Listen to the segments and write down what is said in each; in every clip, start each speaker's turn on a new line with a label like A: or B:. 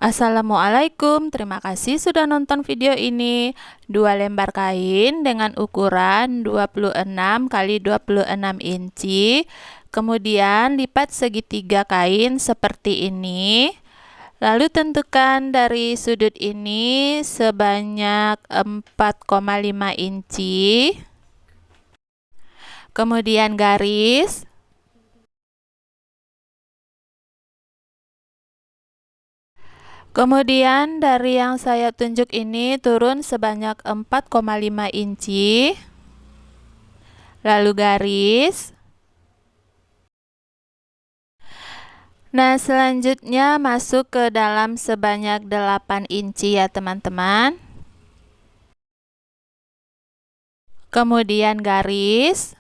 A: Assalamualaikum, terima kasih sudah nonton video ini. 2 lembar kain dengan ukuran 26 x 26 inci. Kemudian lipat segitiga kain seperti ini. Lalu tentukan dari sudut ini sebanyak 4,5 inci. Kemudian garis. Kemudian dari yang saya tunjuk ini turun sebanyak 4,5 inci. Lalu garis. Nah, selanjutnya masuk ke dalam sebanyak 8 inci ya teman-teman. Kemudian garis.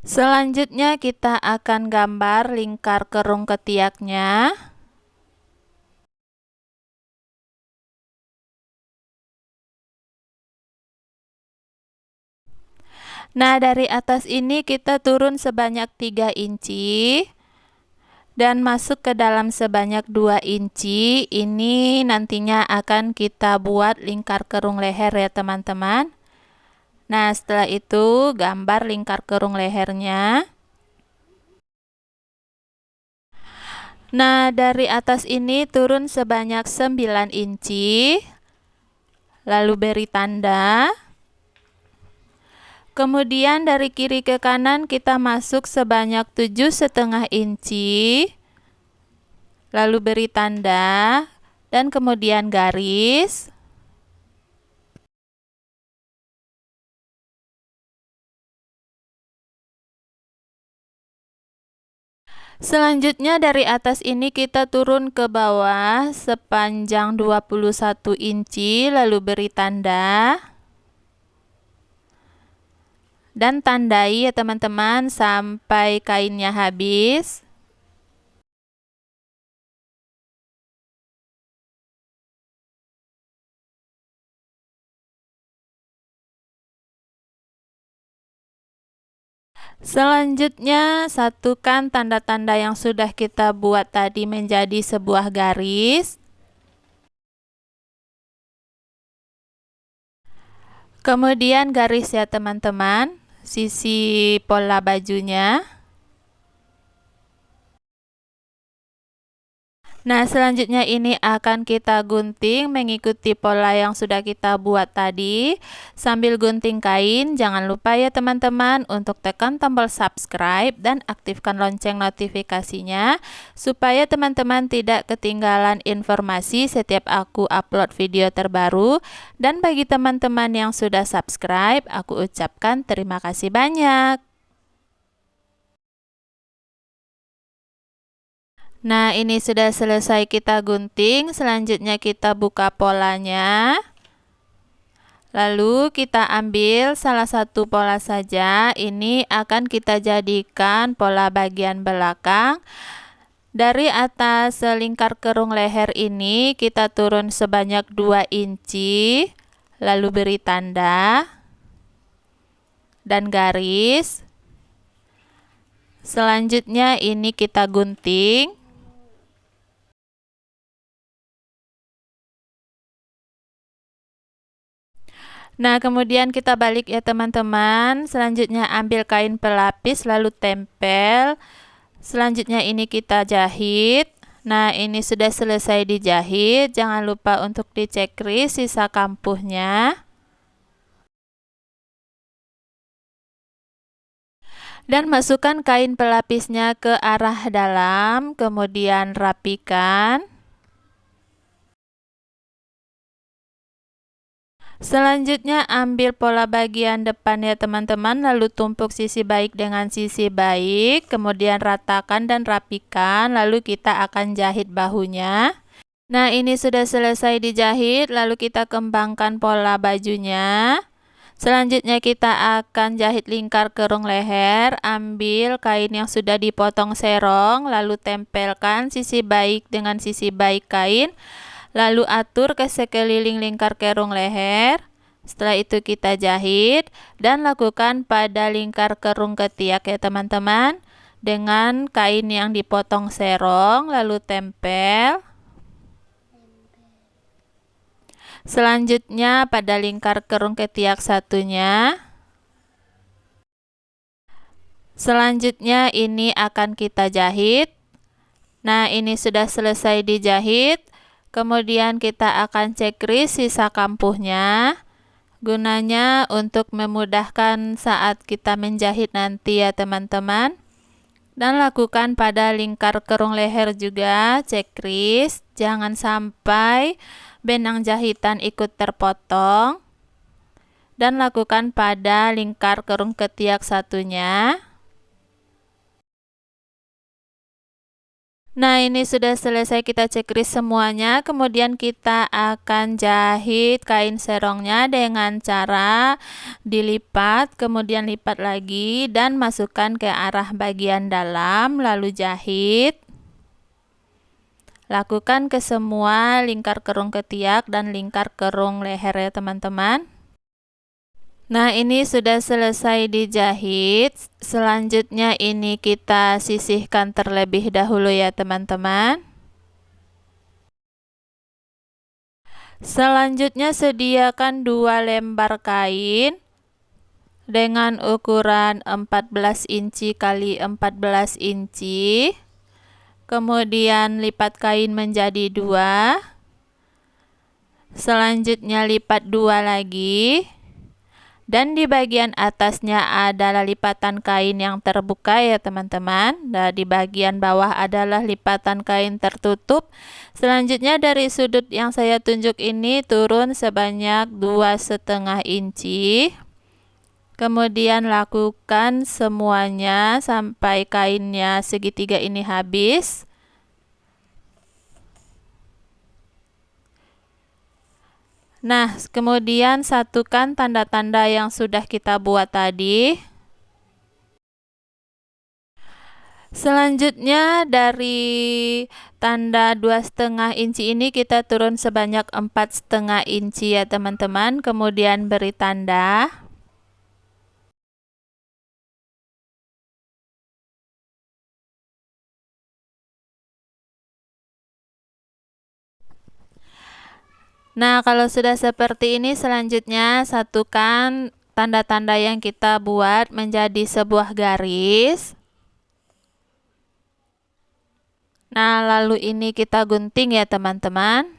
A: Selanjutnya kita akan gambar lingkar kerung ketiaknya. Nah, dari atas ini kita turun sebanyak 3 inci dan masuk ke dalam sebanyak 2 inci. Ini nantinya akan kita buat lingkar kerung leher ya teman-teman. Nah, setelah itu gambar lingkar kerung lehernya. Nah, dari atas ini turun sebanyak 9 inci. Lalu beri tanda. Kemudian dari kiri ke kanan kita masuk sebanyak 7,5 inci. Lalu beri tanda dan kemudian garis. Selanjutnya dari atas ini kita turun ke bawah sepanjang 21 inci lalu beri tanda. Dan tandai ya teman-teman sampai kainnya habis. Selanjutnya satukan tanda-tanda yang sudah kita buat tadi menjadi sebuah garis. Kemudian garis ya teman-teman, sisi pola bajunya. Nah, selanjutnya ini akan kita gunting mengikuti pola yang sudah kita buat tadi. Sambil gunting kain, jangan lupa ya teman-teman untuk tekan tombol subscribe dan aktifkan lonceng notifikasinya supaya teman-teman tidak ketinggalan informasi setiap aku upload video terbaru. Dan bagi teman-teman yang sudah subscribe, aku ucapkan terima kasih banyak. Nah, ini sudah selesai kita gunting. Selanjutnya kita buka polanya. Lalu kita ambil salah satu pola saja. Ini akan kita jadikan pola bagian belakang. Dari atas lingkar kerung leher ini kita turun sebanyak 2 inci. Lalu beri tanda dan garis. Selanjutnya ini kita gunting. Nah, kemudian kita balik ya teman-teman. Selanjutnya ambil kain pelapis lalu tempel. Selanjutnya ini kita jahit. Nah, ini sudah selesai dijahit. Jangan lupa untuk dicek kris sisa kampuhnya. Dan masukkan kain pelapisnya ke arah dalam, kemudian rapikan. Selanjutnya ambil pola bagian depan ya teman-teman, lalu tumpuk sisi baik dengan sisi baik, kemudian ratakan dan rapikan, lalu kita akan jahit bahunya. Nah, ini sudah selesai dijahit, lalu kita kembangkan pola bajunya. Selanjutnya kita akan jahit lingkar kerung leher, ambil kain yang sudah dipotong serong, lalu tempelkan sisi baik dengan sisi baik kain. Lalu atur ke sekeliling lingkar kerung leher. Setelah itu kita jahit dan lakukan pada lingkar kerung ketiak ya teman-teman. dengan kain yang dipotong serong, lalu tempel. Selanjutnya pada lingkar kerung ketiak satunya. Selanjutnya ini akan kita jahit. Nah, ini sudah selesai dijahit. Kemudian kita akan cekris sisa kampuhnya. Gunanya untuk memudahkan saat kita menjahit nanti ya teman-teman. Dan lakukan pada lingkar kerung leher juga, cekris. Jangan sampai benang jahitan ikut terpotong. Dan lakukan pada lingkar kerung ketiak satunya. Nah, ini sudah selesai kita cekris semuanya. Kemudian kita akan jahit kain serongnya dengan cara dilipat, kemudian lipat lagi dan masukkan ke arah bagian dalam, lalu jahit. Lakukan ke semua lingkar kerung ketiak dan lingkar kerung leher ya teman-teman. Nah, ini sudah selesai dijahit. Selanjutnya ini kita sisihkan terlebih dahulu ya teman-teman. Selanjutnya sediakan 2 lembar kain dengan ukuran 14 inci kali 14 inci. Kemudian lipat kain menjadi 2. Selanjutnya lipat 2 lagi. Dan di bagian atasnya adalah lipatan kain yang terbuka ya teman-teman. Dan di bagian bawah adalah lipatan kain tertutup. Selanjutnya dari sudut yang saya tunjuk ini turun sebanyak 2,5 inci. Kemudian lakukan semuanya sampai kainnya segitiga ini habis. Nah, kemudian satukan tanda-tanda yang sudah kita buat tadi. Selanjutnya dari tanda 2,5 inci ini kita turun sebanyak 4,5 inci ya teman-teman. Kemudian beri tanda. Nah, kalau sudah seperti ini, selanjutnya satukan tanda-tanda yang kita buat menjadi sebuah garis. Nah, lalu ini kita gunting ya teman-teman.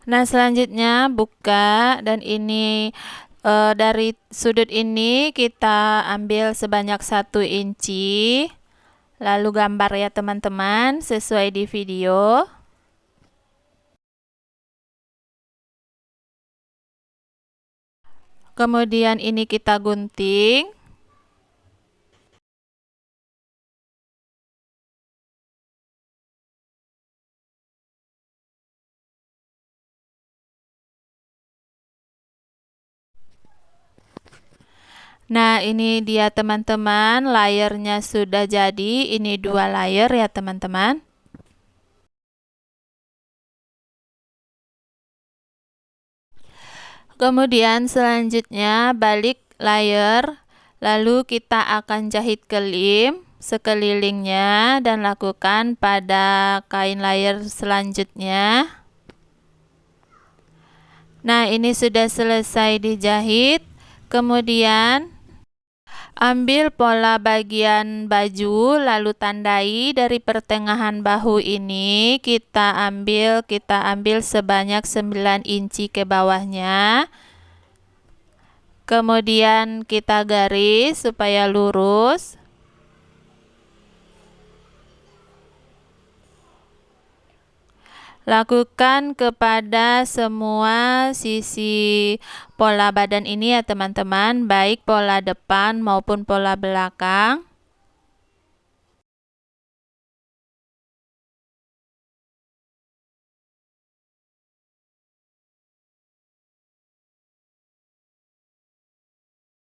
A: Nah, selanjutnya buka dan ini dari sudut ini kita ambil sebanyak 1 inci. Lalu gambar ya teman-teman sesuai di video. Kemudian ini kita gunting. Nah, ini dia teman-teman, layernya sudah jadi. Ini 2 layer ya teman-teman. Kemudian selanjutnya balik layer, lalu kita akan jahit kelim sekelilingnya dan lakukan pada kain layer selanjutnya. Nah, ini sudah selesai dijahit. Kemudian ambil pola bagian baju, lalu tandai dari pertengahan bahu ini. Kita ambil sebanyak 9 inci ke bawahnya. Kemudian kita garis supaya lurus. Lakukan kepada semua sisi pola badan ini ya teman-teman, baik pola depan maupun pola belakang.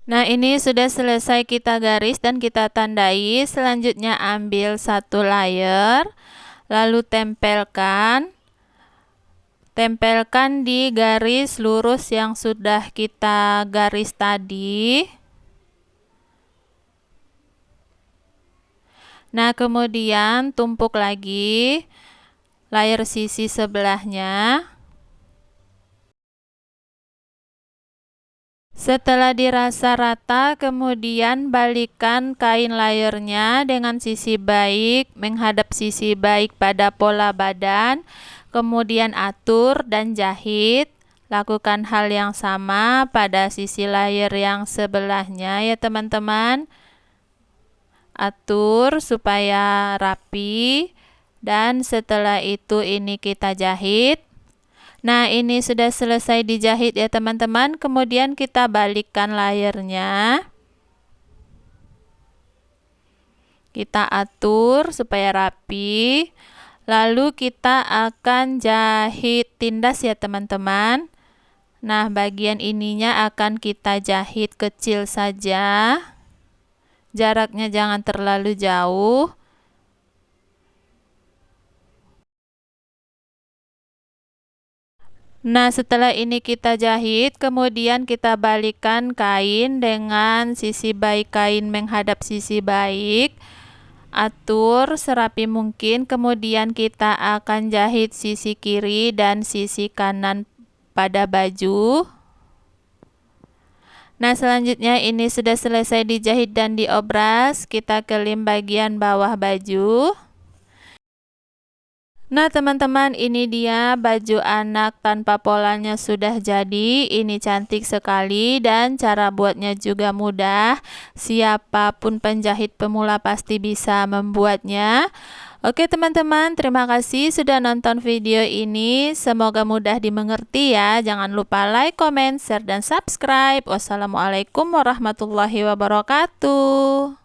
A: Nah, ini sudah selesai kita garis dan kita tandai. Selanjutnya ambil satu layer, lalu tempelkan di garis lurus yang sudah kita garis tadi. Nah, kemudian tumpuk lagi layer sisi sebelahnya. Setelah dirasa rata, kemudian balikkan kain layernya dengan sisi baik menghadap sisi baik pada pola badan, kemudian atur dan jahit. Lakukan hal yang sama pada sisi layer yang sebelahnya ya teman-teman. Atur supaya rapi dan setelah itu ini kita jahit. Nah, ini sudah selesai dijahit ya teman-teman. Kemudian kita balikkan layernya. Kita atur supaya rapi. Lalu kita akan jahit tindas ya teman-teman. Nah, bagian ininya akan kita jahit kecil saja. Jaraknya jangan terlalu jauh. Nah, setelah ini kita jahit, kemudian kita balikkan kain dengan sisi baik kain menghadap sisi baik. Atur serapi mungkin, kemudian kita akan jahit sisi kiri dan sisi kanan pada baju. Nah, selanjutnya ini sudah selesai dijahit dan diobras. Kita kelim bagian bawah baju. Nah teman-teman, ini dia baju anak tanpa polanya sudah jadi. Ini cantik sekali dan cara buatnya juga mudah. Siapapun penjahit pemula pasti bisa membuatnya. Oke teman-teman, terima kasih sudah nonton video ini. Semoga mudah dimengerti ya. Jangan lupa like, comment, share, dan subscribe. Wassalamualaikum warahmatullahi wabarakatuh.